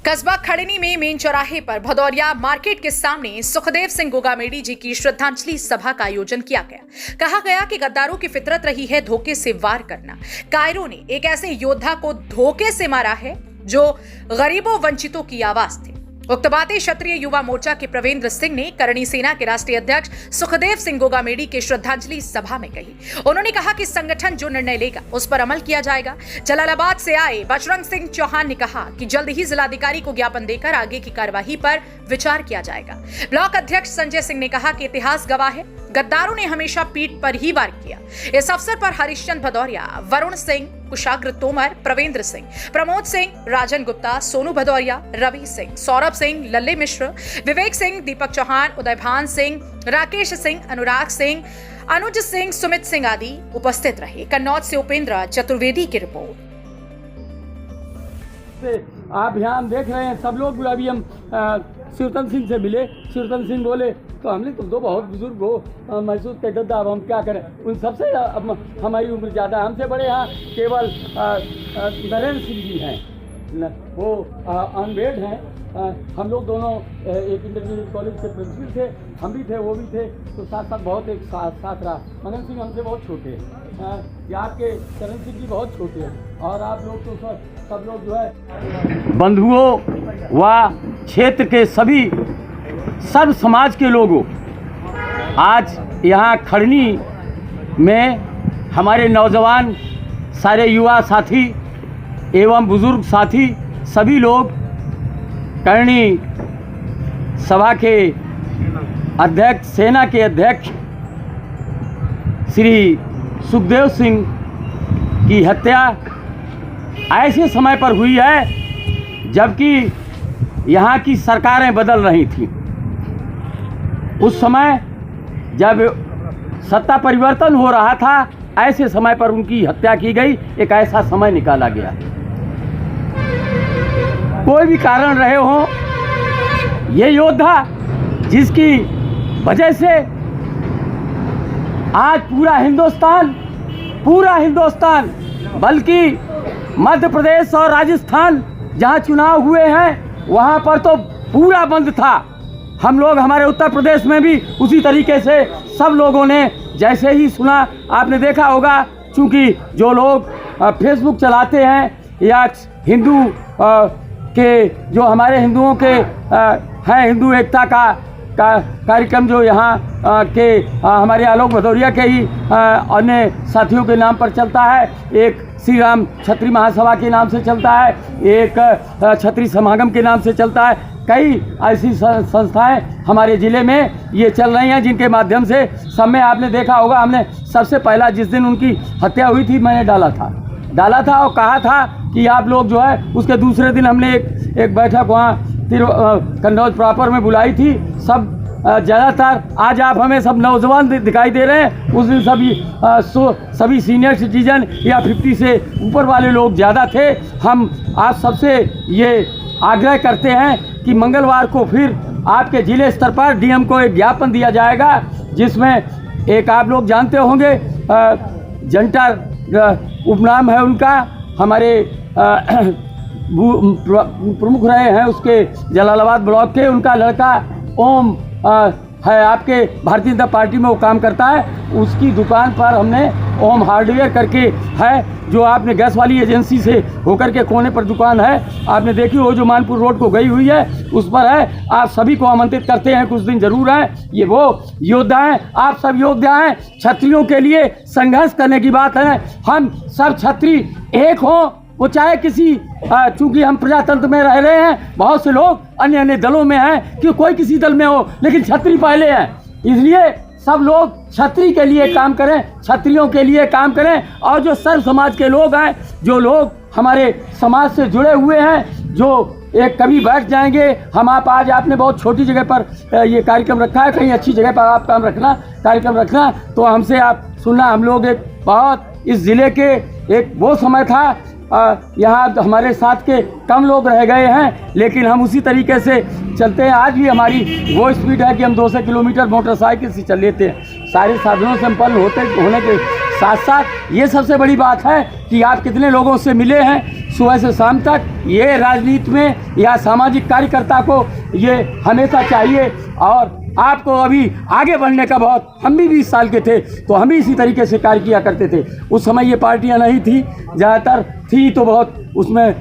कस्बा खड़नी में मेन चौराहे पर भदौरिया मार्केट के सामने सुखदेव सिंह गोगामेडी जी की श्रद्धांजलि सभा का आयोजन किया गया। कहा गया कि गद्दारों की फितरत रही है धोखे से वार करना। कायरों ने एक ऐसे योद्धा को धोखे से मारा है जो गरीबों वंचितों की आवाज थी। उक्त बातें क्षत्रिय युवा मोर्चा के प्रवेंद्र सिंह ने करणी सेना के राष्ट्रीय अध्यक्ष सुखदेव सिंह गोगामेडी के श्रद्धांजलि सभा में कही। उन्होंने कहा कि संगठन जो निर्णय लेगा उस पर अमल किया जाएगा। जलालाबाद से आए बजरंग सिंह चौहान ने कहा कि जल्द ही जिलाधिकारी को ज्ञापन देकर आगे की कार्यवाही पर विचार किया जाएगा। ब्लॉक अध्यक्ष संजय सिंह ने कहा कि इतिहास गवाह है, गद्दारों ने हमेशा पीठ पर ही वार किया। इस अवसर पर हरिश्चंद्र भदौरिया, वरुण सिंह, कुशाग्र तोमर, प्रवेंद्र सिंह, प्रमोद सिंह, राजन गुप्ता, सोनू भदौरिया, रवि सिंह, सौरभ सिंह, लल्ले मिश्र, विवेक सिंह, दीपक चौहान, उदयभान सिंह, राकेश सिंह, अनुराग सिंह, अनुज सिंह, सुमित सिंह आदि उपस्थित रहे। कन्नौज से उपेंद्र चतुर्वेदी की रिपोर्ट। आप यहाँ देख रहे हैं सब लोग। अभी हम शिवरतन सिंह से मिले। शिवरतन सिंह बोले तो हमने तुम तो बहुत बुजुर्ग हो महसूस करते थे, अब हम क्या करें। उन सबसे हमारी उम्र ज़्यादा, हमसे बड़े यहाँ केवल नरेंद्र सिंह जी हैं, वो अनवेड हैं। हम लोग दोनों एक इंटरमीडिएट कॉलेज के प्रिंसिपल थे, हम भी थे, वो भी थे, तो साथ साथ बहुत एक साथ रहा। मनन सिंह हमसे बहुत छोटे हैं, यहाँ के चरण सिंह जी बहुत छोटे हैं, और आप लोग तो सब लोग जो है बंधुओं व क्षेत्र के सभी सब समाज के लोगों, आज यहाँ खड़नी में हमारे नौजवान सारे युवा साथी एवं बुजुर्ग साथी सभी लोग करणी सभा के अध्यक्ष, सेना के अध्यक्ष श्री सुखदेव सिंह की हत्या ऐसे समय पर हुई है जबकि यहाँ की सरकारें बदल रही थीं। उस समय जब सत्ता परिवर्तन हो रहा था, ऐसे समय पर उनकी हत्या की गई। एक ऐसा समय निकाला गया। कोई भी कारण रहे हो, ये योद्धा जिसकी वजह से आज पूरा हिंदुस्तान बल्कि मध्य प्रदेश और राजस्थान जहाँ चुनाव हुए हैं वहाँ पर तो पूरा बंद था। हम लोग हमारे उत्तर प्रदेश में भी उसी तरीके से सब लोगों ने जैसे ही सुना, आपने देखा होगा, चूँकि जो लोग फेसबुक चलाते हैं या हिंदू के जो हमारे हिंदुओं के हैं, हिंदू एकता का कार्यक्रम जो यहाँ के हमारे आलोक भदौरिया के ही अन्य साथियों के नाम पर चलता है, एक श्री राम क्षत्रिय महासभा के नाम से चलता है, एक क्षत्रिय समागम के नाम से चलता है। कई ऐसी संस्थाएं हमारे ज़िले में ये चल रही हैं जिनके माध्यम से सब में आपने देखा होगा। हमने सबसे पहला जिस दिन उनकी हत्या हुई थी मैंने डाला था और कहा था कि आप लोग जो है, उसके दूसरे दिन हमने एक बैठक वहाँ कन्नौज प्रॉपर में बुलाई थी। सब ज़्यादातर आज आप हमें सब नौजवान दिखाई दे रहे हैं, उस दिन सभी सीनियर सिटीजन या 50 से ऊपर वाले लोग ज़्यादा थे। हम आज सबसे ये आग्रह करते हैं कि मंगलवार को फिर आपके ज़िले स्तर पर डीएम को एक ज्ञापन दिया जाएगा, जिसमें एक आप लोग जानते होंगे जंटर उपनाम है उनका, हमारे प्रमुख रहे हैं उसके जलालाबाद ब्लॉक के, उनका लड़का ओम है, आपके भारतीय जनता पार्टी में वो काम करता है। उसकी दुकान पर हमने ओम हार्डवेयर करके है, जो आपने गैस वाली एजेंसी से होकर के कोने पर दुकान है, आपने देखी हो, जो मानपुर रोड को गई हुई है, उस पर है। आप सभी को आमंत्रित करते हैं, कुछ दिन जरूर हैं। ये वो योद्धा हैं, आप सब योद्धा हैं। क्षत्रियों के लिए संघर्ष करने की बात है। हम सब क्षत्रिय एक हों, वो चाहे किसी, चूँकि हम प्रजातंत्र में रह रहे हैं, बहुत से लोग अन्य दलों में हैं, कि कोई किसी दल में हो, लेकिन क्षत्रिय पहले हैं। इसलिए सब लोग क्षत्रिय के लिए काम करें, क्षत्रियों के लिए काम करें। और जो सर्व समाज के लोग हैं, जो लोग हमारे समाज से जुड़े हुए हैं, जो एक कभी बैठ जाएंगे, हम आप आज आपने बहुत छोटी जगह पर ये कार्यक्रम रखा है, कहीं अच्छी जगह पर आप कार्यक्रम रखना, तो हमसे आप सुनना। हम लोग एक बहुत इस ज़िले के एक वो समय था, यहाँ हमारे साथ के कम लोग रह गए हैं, लेकिन हम उसी तरीके से चलते हैं। आज भी हमारी वो स्पीड है कि हम 200 किलोमीटर मोटरसाइकिल से चल लेते हैं। सारे साधनों संपन्न होने के साथ साथ ये सबसे बड़ी बात है कि आप कितने लोगों से मिले हैं सुबह से शाम तक। ये राजनीति में या सामाजिक कार्यकर्ता को ये हमेशा चाहिए। और आपको अभी आगे बढ़ने का बहुत, हम भी 20 साल के थे तो हम भी इसी तरीके से कार्य किया करते थे। उस समय ये पार्टियां नहीं थी, ज़्यादातर थी तो बहुत उसमें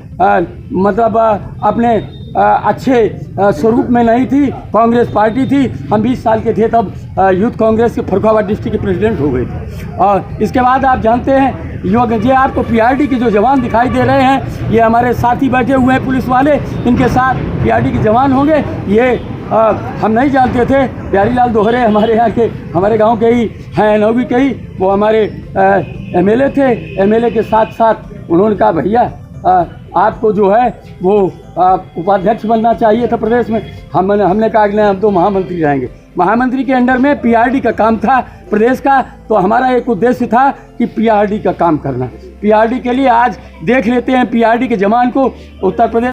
मतलब अपने अच्छे स्वरूप में नहीं थी। कांग्रेस पार्टी थी, हम 20 साल के थे तब यूथ कांग्रेस के फरुखाबाद डिस्ट्रिक्ट के प्रेसिडेंट हो गए थे। और इसके बाद आप जानते हैं ये आपको पीआरडी के जो जवान दिखाई दे रहे हैं, ये हमारे साथी बैठे हुए हैं पुलिस वाले, इनके साथ पीआरडी के जवान होंगे। ये हम नहीं जानते थे। प्यारीलाल दोहरे हमारे यहाँ के, हमारे गांव के ही हैं, नौवीं के ही, वो हमारे एमएलए थे। एमएलए के साथ साथ उन्होंने कहा भैया आपको जो है वो उपाध्यक्ष बनना चाहिए था प्रदेश में। हमने कहा कि नहीं, हम तो महामंत्री रहेंगे। महामंत्री के अंडर में पीआरडी का काम था प्रदेश का, तो हमारा एक उद्देश्य था कि पीआरडी का काम करना। पीआरडी के लिए आज देख लेते हैं पीआरडी के जवान को उत्तर प्रदेश